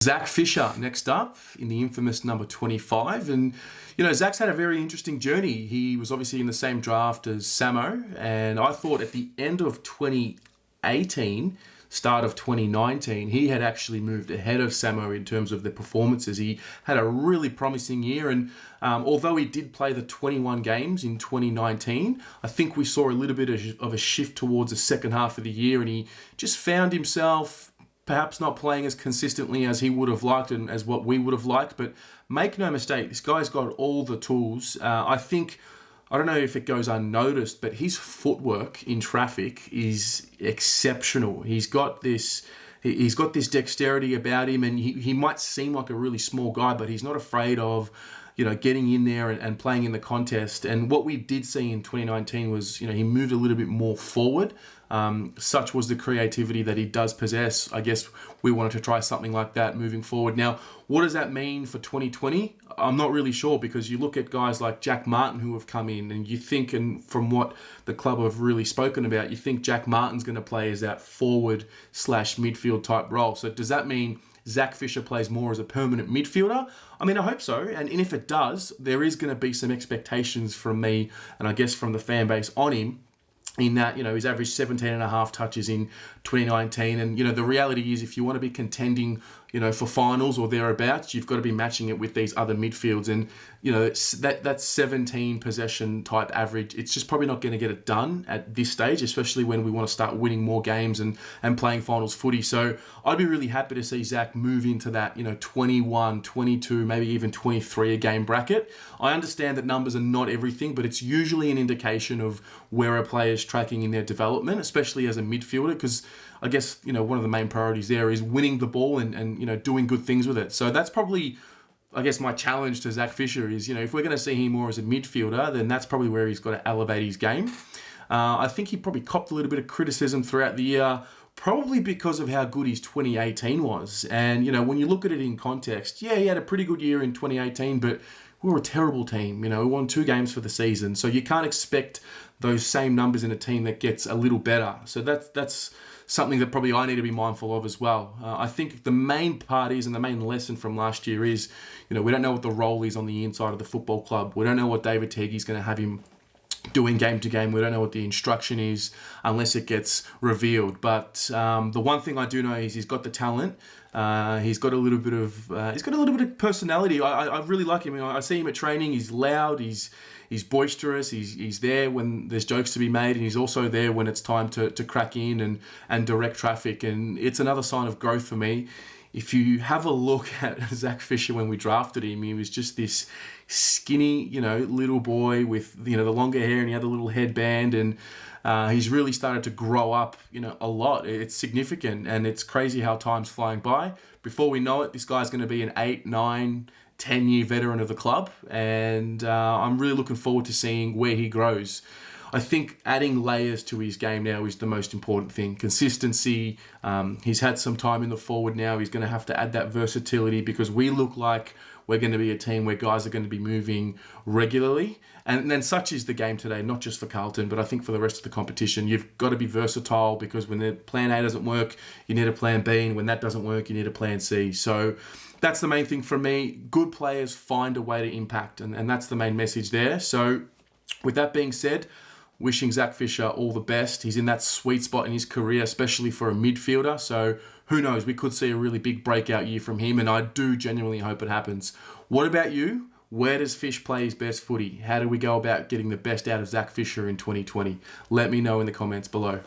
Zach Fisher next up in the infamous number 25. And, Zach's had a very interesting journey. He was obviously in the same draft as Samo. And I thought at the end of 2018, start of 2019, he had actually moved ahead of Samo in terms of the performances. He had a really promising year. And although he did play the 21 games in 2019, I think we saw a little bit of a shift towards the second half of the year. And he just found himself perhaps not playing as consistently as he would have liked and as what we would have liked. But make no mistake, this guy's got all the tools. I don't know if it goes unnoticed, but his footwork in traffic is exceptional. He's got this dexterity about him, and he might seem like a really small guy, but he's not afraid of getting in there and playing in the contest. And what we did see in 2019 was, he moved a little bit more forward. Such was the creativity that he does possess. I guess we wanted to try something like that moving forward. Now, what does that mean for 2020? I'm not really sure, because you look at guys like Jack Martin who have come in, and you think, and from what the club have really spoken about, you think Jack Martin's going to play as that forward/midfield type role. So does that mean Zach Fisher plays more as a permanent midfielder? I mean, I hope so. And if it does, there is going to be some expectations from me, and I guess from the fan base on him, in that, he's averaged 17 and a half touches in 2019. And, the reality is, if you want to be contending, for finals or thereabouts, you've got to be matching it with these other midfields. And, it's that 17 possession type average, it's just probably not going to get it done at this stage, especially when we want to start winning more games and playing finals footy. So I'd be really happy to see Zach move into that, 21, 22, maybe even 23 a game bracket. I understand that numbers are not everything, but it's usually an indication of where a player's tracking in their development, especially as a midfielder, because I guess, one of the main priorities there is winning the ball and doing good things with it. So that's probably, I guess, my challenge to Zach Fisher is, if we're going to see him more as a midfielder, then that's probably where he's got to elevate his game. I think he probably copped a little bit of criticism throughout the year, probably because of how good his 2018 was. And, when you look at it in context, yeah, he had a pretty good year in 2018, but we were a terrible team. We won 2 games for the season. So you can't expect those same numbers in a team that gets a little better. So that's something that probably I need to be mindful of as well. I think the main part is, and the main lesson from last year is, we don't know what the role is on the inside of the football club. We don't know what David Teague's going to have him doing game to game. We don't know what the instruction is unless it gets revealed. But the one thing I do know is he's got the talent. He's got a little bit of personality. I really like him. I see him at training. He's loud. He's boisterous. He's there when there's jokes to be made, and he's also there when it's time to crack in and direct traffic. And it's another sign of growth for me. If you have a look at Zach Fisher when we drafted him, he was just this skinny, little boy with, the longer hair, and he had a little headband, and he's really started to grow up, a lot. It's significant, and it's crazy how time's flying by. Before we know it, this guy's going to be an 8, 9, 10-year veteran of the club, and I'm really looking forward to seeing where he grows. I think adding layers to his game now is the most important thing. Consistency. He's had some time in the forward now. He's going to have to add that versatility, because we look like we're going to be a team where guys are going to be moving regularly. And then such is the game today, not just for Carlton, but I think for the rest of the competition. You've got to be versatile, because when the plan A doesn't work, you need a plan B. And when that doesn't work, you need a plan C. So that's the main thing for me. Good players find a way to impact, and that's the main message there. So with that being said, wishing Zach Fisher all the best. He's in that sweet spot in his career, especially for a midfielder. So who knows? We could see a really big breakout year from him, and I do genuinely hope it happens. What about you? Where does Fish play his best footy? How do we go about getting the best out of Zach Fisher in 2020? Let me know in the comments below.